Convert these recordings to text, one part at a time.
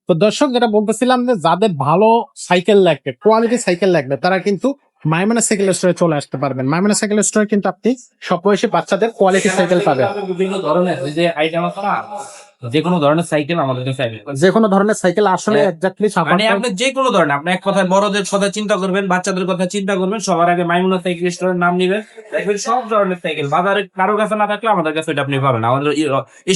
তো দর্শক যেটা বলতেছিলাম যে যাদের ভালো সাইকেল লাগবে, কোয়ালিটি সাইকেল লাগবে, তারা কিন্তু মাইমানা সাইকেল স্টোরে চলে আসতে পারবেন। মাইমানা সাইকেল স্টোরে কিন্তু আপনি সব বয়সী বাচ্চাদের কোয়ালিটি সাইকেল পাবেন। বিভিন্ন ধরনের যে আইটেম আছে না, যে কোনো ধরনের সাইকেল আমাদের কাছে available। যে কোনো ধরনের সাইকেল আসলে হ্যাঁ। এক্স্যাক্টলি মানে আপনি যে কোনো ধরনের, আপনি এক কথায় বড়দের কথা চিন্তা করবেন, বাচ্চাদের কথা চিন্তা করবেন, সবার আগে মাইমুনা সাইকেল স্টোরের নাম নিবেন, দেখবেন সব ধরনের সাইকেল বাজারে কারো কাছে না থাকলে আমাদের কাছে এটা আপনি পাবেন। আমাদের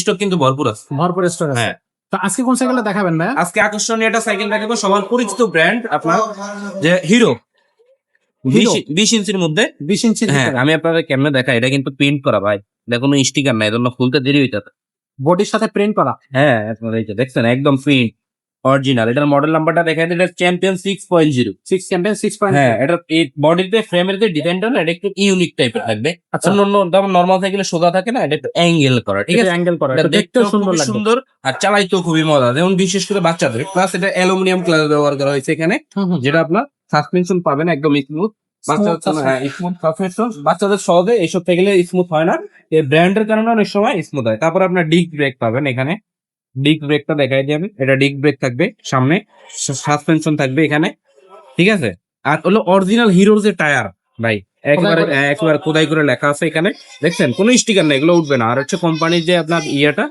স্টক কিন্তু ভরপুর আছে। ভরপুর স্টোর আছে। হ্যাঁ। তো আজকে কোন সাইকেলটা দেখাবেন ভাই? আজকে আকর্ষণীয় একটা সাইকেল দেখাবো, সবার পরিচিত ব্র্যান্ড আপনার যে হিরো। হিরো 20 ইঞ্চির মধ্যে। 20 ইঞ্চি। হ্যাঁ, আমি আপনাদের কেমনে দেখাই, এটা কিন্তু প্রিন্ট করা ভাই, এটা কোনো স্টিকার নাই, এজন্য খুলতে দেরি হইতাছে। বডির সাথে প্রিন্ট করা। হ্যাঁ, আপনারা এই যে দেখছেন একদম প্রিন্ট অরিজিনাল। এটার মডেল নাম্বারটা দেখাই দিন, এটা চ্যাম্পিয়ন 6.0। 6 চ্যাম্পিয়ন 6. হ্যাঁ, এটা এই বডিতে ফ্রেমের যে ডিজাইনটা না, এটা একটু ইউনিক টাইপের থাকবে। আচ্ছা। অন্য যেমন নরমাল সাইকেলে সোজা থাকে না, এটা একটু অ্যাঙ্গেল করা, ঠিক আছে? অ্যাঙ্গেল করা, এটা এটা দেখতেও সুন্দর লাগবে। সুন্দর আর চালাইতেও খুবই মজা, যেমন বিশেষ করে বাচ্চাদের। প্লাস এটা অ্যালুমিনিয়াম ক্লাস ব্যবহার করা হয়েছে এখানে, যেটা আপনার সাসপেনশন পাবেন একদম স্মুথ। বাচ্চাদের সহজে এইসব সাইকেলে স্মুথ হয় না, এই ব্র্যান্ডের কারণে অনেক সময় স্মুথ হয়। তারপর আপনার ডিস্ক ব্রেক পাবেন এখানে, ডিস্ক ব্রেকটা দেখাই দিই আমি। এটা ডিস্ক ব্রেক থাকবে সামনে, সাসপেনশন থাকবে এখানে, ঠিক আছে? আর হলো অরিজিনাল হিরোর যে টায়ার ভাই, একেবারে খোদাই করে লেখা আছে এখানে, দেখছেন? কোনো স্টিকার নেই, এগুলো উঠবে না। আর হচ্ছে কোম্পানির যে আপনার ইয়েটা,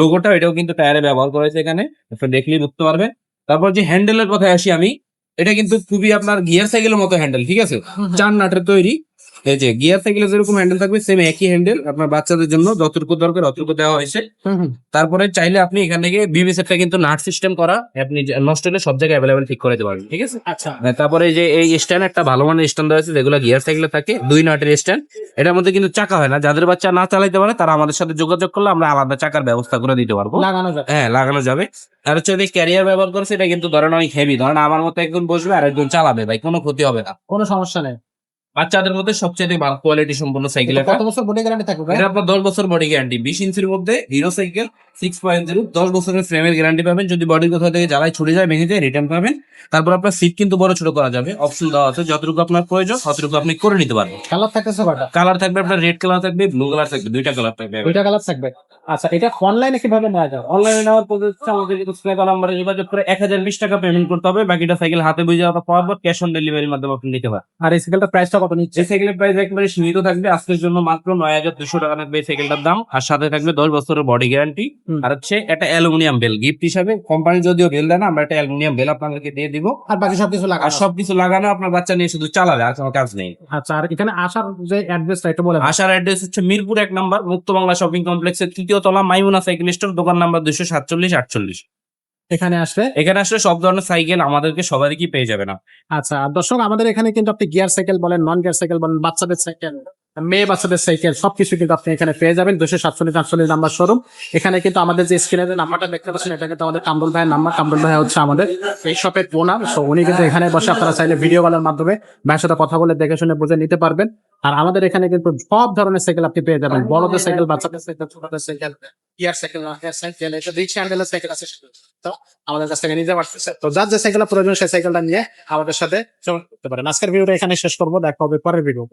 লোগোটা, এটাও কিন্তু টায়ারে ব্যবহার করেছে এখানে, আপনি দেখলেই বুঝতে পারবে। তারপর যে হ্যান্ডেলের কথায় আসি আমি, এটা কিন্তু খুবই আপনার গিয়ার সাইকেলের মতো হ্যান্ডেল, ঠিক আছে? 4 নাটের তৈরি। এই যে গিয়ার সাইকেলে যেরকম হ্যান্ডেল থাকবে, সেম একই হ্যান্ডেল আপনার বাচ্চাদের জন্য যতটুকু দরকার অতটুকু দেওয়া হয়েছে। তারপরে চাইলে আপনি এখান থেকে বিবি সেটটা কিন্তু নাট সিস্টেম করা, আপনি নষ্ট হলে সব জায়গায় অ্যাভেলেবেল ঠিক করে দিতে পারবেন, ঠিক আছে? আচ্ছা। তারপরে যে এই স্ট্যান্ড, একটা ভালো মানের স্ট্যান্ড রয়েছে যেগুলো গিয়ার সাইকেলে থাকে, 2 নাটের স্ট্যান্ড। এটার মধ্যে কিন্তু চাকা হয় না, যাদের বাচ্চা না চালাইতে পারে তারা আমাদের সাথে যোগাযোগ করলে আমরা আলাদা চাকার ব্যবস্থা করে দিতে পারবো, লাগানো যাবে। হ্যাঁ লাগানো যাবে। আর হচ্ছে যে ক্যারিয়ার ব্যবহার করেছে, এটা কিন্তু ধরেন অনেক হেভি, ধরেন আমার মতো একজন বসবে আর একজন চালাবে ভাই, কোনো ক্ষতি হবে না। কোনো সমস্যা নেই। বাচ্চাদের মধ্যে সবচেয়ে ভালো কোয়ালিটি সম্পন্ন সাইকেল এটা। কত বছর বডি গ্যারান্টি থাকবে ভাই? এটা আপনার 10 বছর বডি গ্যারান্টি। 20 ইঞ্চির মধ্যে হিরো সাইকেল 6.0, 10 বছরের ফ্রেমের গ্যারান্টি পাবেন। যদি বডির কোথাও থেকে জ্বালাই ছুটে যায়, ভেঙে যায়, রিটার্ন পাবেন। তারপর আপনার সিট কিন্তু বড় ছোট করা যাবে, অপশন দেওয়া আছে, যতটুকু আপনার প্রয়োজন ততটুকু আপনি করে নিতে পারবেন। কালার থাকতেছে কয়টা? কালার থাকবে আপনার রেড কালার থাকবে, ব্লু কালার থাকবে, দুইটা কালার থাকবে। দুইটা কালার থাকবে। আচ্ছা, এটা অনলাইনে কিভাবে নেওয়া যাবে? অনলাইনে নেওয়ার পদ্ধতি আমাদের কিন্তু স্ক্র্যাচ নাম্বারে যোগাযোগ করে 1020 টাকা পেমেন্ট করতে হবে, বাকিটা সাইকেল হাতে বুঝে পাওয়ার পর ক্যাশ অন ডেলিভারির মাধ্যমে আপনি নিতে পারেন। আর এই সাইকেলটার প্রাইসটা কত নিচ্ছে? এই সাইকেলের প্রাইস একবারে সীমিত থাকবে, আজকের জন্য মাত্র 9200 টাকা থাকবে এই সাইকেলটার দাম। আর সাথে থাকবে 10 বছরের বডি গ্যারান্টি। আর হচ্ছে একটা অ্যালুমিনিয়াম বেল গিফট হিসাবে, কোম্পানি যদিও বেল দেয় না, আমরা একটা অ্যালুমিনিয়াম বেল আপনাদেরকে দিয়ে দিব। আর বাকি সবকিছু আর লাগানো। সবকিছু লাগানো, আপনার বাচ্চা নিয়ে শুধু চালাবে, আর কোনো কাজ নেই। আচ্ছা, আর এখানে আসার যে অ্যাড্রেসটা একটু বলে দাও। আসার অ্যাড্রেস হচ্ছে মিরপুর 1 নম্বর মুক্ত বাংলা শপিং কমপ্লেক্সের 3য় তলা, মাইমুনা সাইকেল স্টোর, দোকান নাম্বার 247-48। এখানে আসলে সব ধরনের সাইকেল আমাদেরকে সবারই পেয়ে যাবে না। আচ্ছা। আর দর্শক, আমাদের এখানে কিন্তু আপনি গিয়ার সাইকেল বলেন, নন গিয়ার সাইকেল বলেন, বাচ্চাদের সাইকেল, মেয়ে বাচ্চাদের সাইকেল, সবকিছু কিন্তু আপনি এখানে পেয়ে যাবেন। 247-48 নাম্বার শোরুম। এখানে কিন্তু আমাদের যে স্ক্রিনে যে নাম্বারটা দেখতে পাচ্ছেন, এটা কিন্তু আমাদের কামরুল ভাইয়ের নাম্বার। কামরুল ভাই হচ্ছে আমাদের এই শপের ওনার। সো উনি কিন্তু এখানে বসে আপনারা চাইলে ভিডিও কলের মাধ্যমে ভাইয়ের সাথে কথা বলে দেখে শুনে বুঝে নিতে পারবেন। আর আমাদের এখানে কিন্তু সব ধরনের সাইকেল আপনি পেয়ে যাবেন, বড়দের সাইকেল, বাচ্চাদের সাইকেল, ছোটদের cycle, gear cycle, non gear cycle, এটা রিক্সা হ্যান্ডেলের সাইকেল আছে, তো আমাদের কাছ থেকে নিতে পারতেছে। তো যার যে সাইকেলটা প্রয়োজন সেই সাইকেলটা নিয়ে আমাদের সাথে যোগাযোগ করতে পারেন। আজকের ভিডিওটা এখানে শেষ করবো, দেখা হবে পরের ভিডিও।